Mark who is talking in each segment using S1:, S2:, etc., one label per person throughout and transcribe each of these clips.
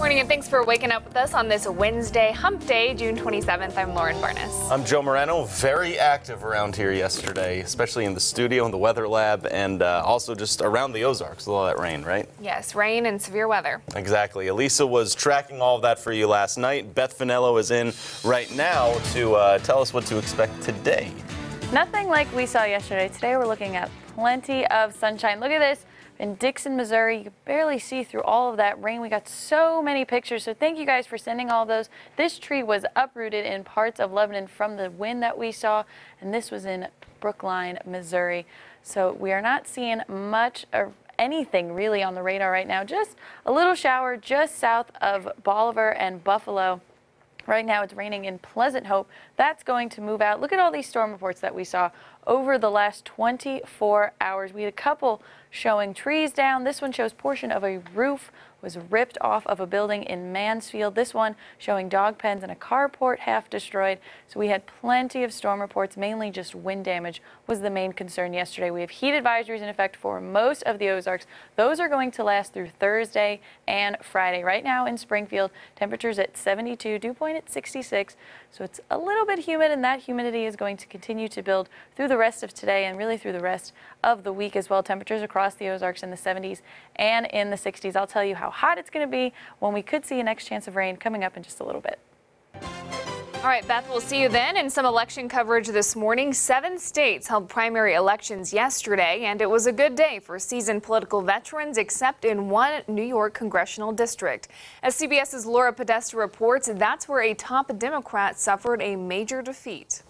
S1: Morning and thanks for waking up with us on this Wednesday, hump day, June 27th. I'm Lauren Barnes.
S2: I'm Joe Moreno. Very active around here yesterday, especially in the studio, in the weather lab, and also just around the Ozarks with all that rain, right?
S1: Yes, rain and severe weather.
S2: Exactly. Elisa was tracking all of that for you last night. Beth Finello is in right now to tell us what to expect today.
S3: Nothing like we saw yesterday. Today we're looking at plenty of sunshine. Look at this. In Dixon, Missouri, you can barely see through all of that rain. We got so many pictures, so thank you guys for sending all those. This tree was uprooted in parts of Lebanon from the wind that we saw, and this was in Brookline, Missouri. So we are not seeing much of anything really on the radar right now. Just a little shower just south of Bolivar and Buffalo. Right now it's raining in Pleasant Hope. That's going to move out. Look at all these storm reports that we saw over the last 24 hours. We had a couple showing trees down. This one shows portion of a roof was ripped off of a building in Mansfield. This one showing dog pens and a carport half destroyed. So we had plenty of storm reports, mainly just wind damage was the main concern yesterday. We have heat advisories in effect for most of the Ozarks. Those are going to last through Thursday and Friday. Right now in Springfield, temperatures at 72, dew point at 66. So it's a little bit humid, and that humidity is going to continue to build through the rest of today and really through the rest of the week as well. Temperatures across the Ozarks in the 70s and in the 60s. I'll tell you how hot it's going to be when we could see a next chance of rain coming up in just a little bit.
S1: All right, Beth, we'll see you then. In some election coverage this morning, 7 states held primary elections yesterday, and it was a good day for seasoned political veterans, except in one New York congressional district. As CBS's Laura Podesta reports, that's where a top Democrat suffered a major defeat.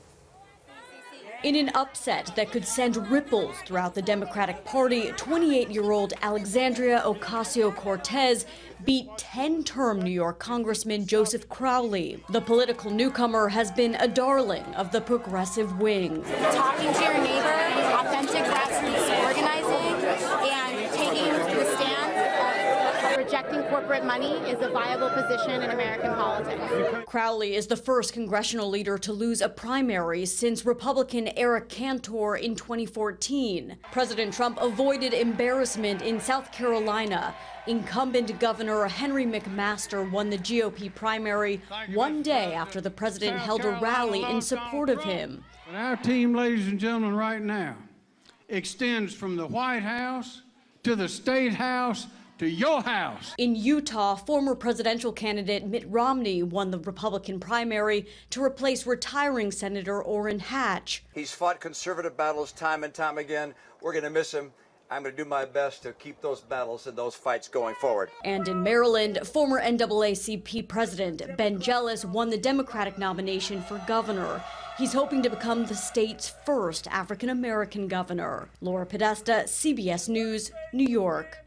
S4: In an upset that could send ripples throughout the Democratic Party, 28-year-old Alexandria Ocasio-Cortez beat 10-term New York Congressman Joseph Crowley. The political newcomer has been a darling of the progressive wing.
S5: Talking to your neighbor, authentic grassroots organizing, and taking the stand of rejecting corporate money is a viable position in American politics.
S4: Crowley is the first congressional leader to lose a primary since Republican Eric Cantor in 2014. President Trump avoided embarrassment in South Carolina. Incumbent Governor Henry McMaster won the GOP primary one day after the president held a rally in support of him.
S6: But our team, ladies and gentlemen, right now extends from the White House to the State House to your house.
S4: In Utah, former presidential candidate Mitt Romney won the Republican primary to replace retiring Senator Orrin Hatch.
S7: He's fought conservative battles time and time again. We're going to miss him. I'm going to do my best to keep those battles and those fights going forward.
S4: And in Maryland, former NAACP president Ben Jealous won the Democratic nomination for governor. He's hoping to become the state's first African-American governor. Laura Podesta, CBS News, New York.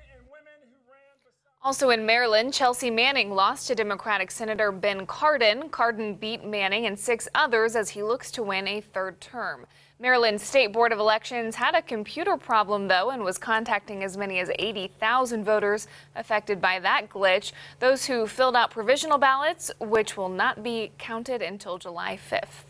S1: Also in Maryland, Chelsea Manning lost to Democratic Senator Ben Cardin. Cardin beat Manning and 6 others as he looks to win a 3rd term. Maryland State Board of Elections had a computer problem, though, and was contacting as many as 80,000 voters affected by that glitch. Those who filled out provisional ballots, which will not be counted until July 5th.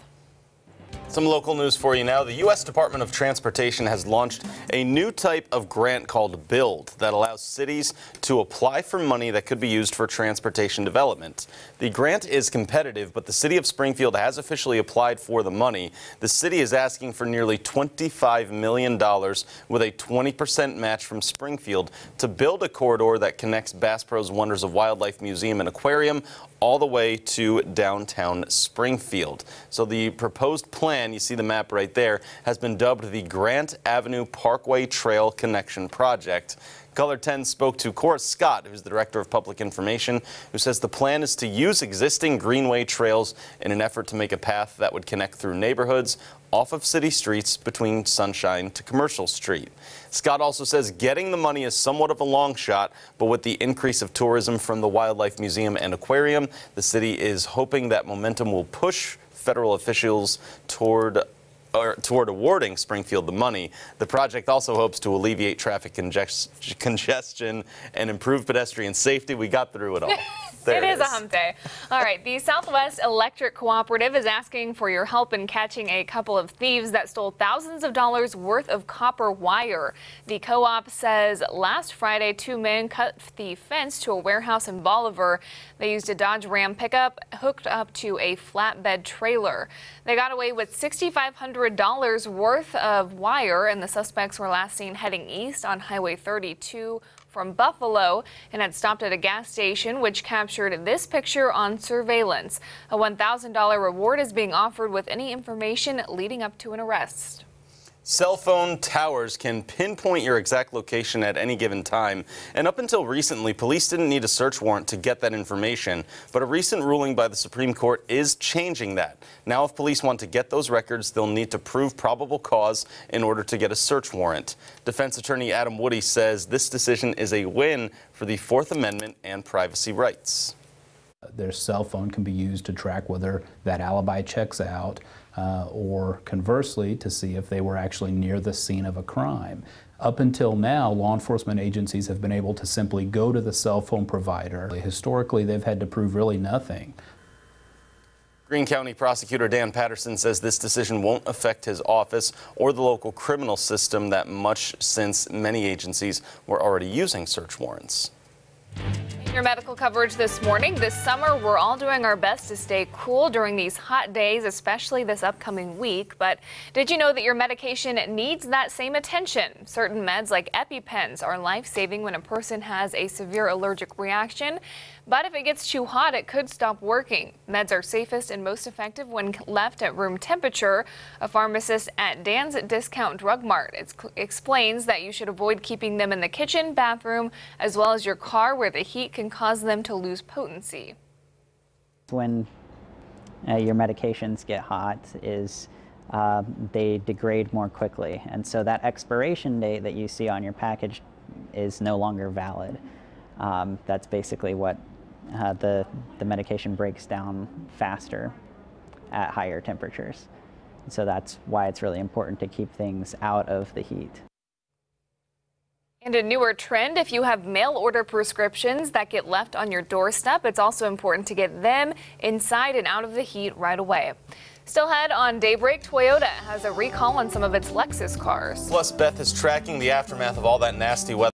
S2: Some local news for you now. The U.S. Department of Transportation has launched a new type of grant called BUILD that allows cities to apply for money that could be used for transportation development. The grant is competitive, but the city of Springfield has officially applied for the money. The city is asking for nearly $25 million with a 20% match from Springfield to build a corridor that connects Bass Pro's Wonders of Wildlife Museum and Aquarium all the way to downtown Springfield. So the proposed plan, you see the map right there, has been dubbed the Grant Avenue Parkway Trail Connection Project. Color 10 spoke to Cora Scott, who's the Director of Public Information, who says the plan is to use existing greenway trails in an effort to make a path that would connect through neighborhoods off of city streets between Sunshine to Commercial Street. Scott also says getting the money is somewhat of a long shot, but with the increase of tourism from the Wildlife Museum and Aquarium, the city is hoping that momentum will push federal officials toward awarding Springfield the money. The project also hopes to alleviate traffic congestion and improve pedestrian safety. We got through it all.
S1: It is a hump day. All right, the Southwest Electric Cooperative is asking for your help in catching a couple of thieves that stole thousands of dollars worth of copper wire. The co-op says last Friday, 2 men cut the fence to a warehouse in Bolivar. They used a Dodge Ram pickup hooked up to a flatbed trailer. They got away with $6,500 worth of wire, and the suspects were last seen heading east on Highway 32 from Buffalo and had stopped at a gas station, which captured this picture on surveillance. A $1,000 reward is being offered with any information leading up to an arrest.
S2: Cell phone towers can pinpoint your exact location at any given time, and up until recently, police didn't need a search warrant to get that information, but a recent ruling by the Supreme Court is changing that. Now, if police want to get those records, they'll need to prove probable cause in order to get a search warrant. Defense attorney Adam Woody says this decision is a win for the Fourth Amendment and privacy rights.
S8: Their cell phone can be used to track whether that alibi checks out, or conversely to see if they were actually near the scene of a crime. Up until now, law enforcement agencies have been able to simply go to the cell phone provider. Historically, they've had to prove really nothing.
S2: Greene County Prosecutor Dan Patterson says this decision won't affect his office or the local criminal system that much, since many agencies were already using search warrants.
S1: In your medical coverage this morning, this summer we're all doing our best to stay cool during these hot days, especially this upcoming week. But did you know that your medication needs that same attention? Certain meds like EpiPens are life-saving when a person has a severe allergic reaction. But if it gets too hot, it could stop working. Meds are safest and most effective when left at room temperature. A pharmacist at Dan's Discount Drug Mart explains that you should avoid keeping them in the kitchen, bathroom, as well as your car, where the heat can cause them to lose potency.
S9: When your medications get hot is they degrade more quickly, and so that expiration date that you see on your package is no longer valid. That's basically what the medication breaks down faster at higher temperatures. So that's why it's really important to keep things out of the heat.
S1: And a newer trend, if you have mail order prescriptions that get left on your doorstep, it's also important to get them inside and out of the heat right away. Still ahead on Daybreak, Toyota has a recall on some of its Lexus cars.
S2: Plus, Beth is tracking the aftermath of all that nasty weather.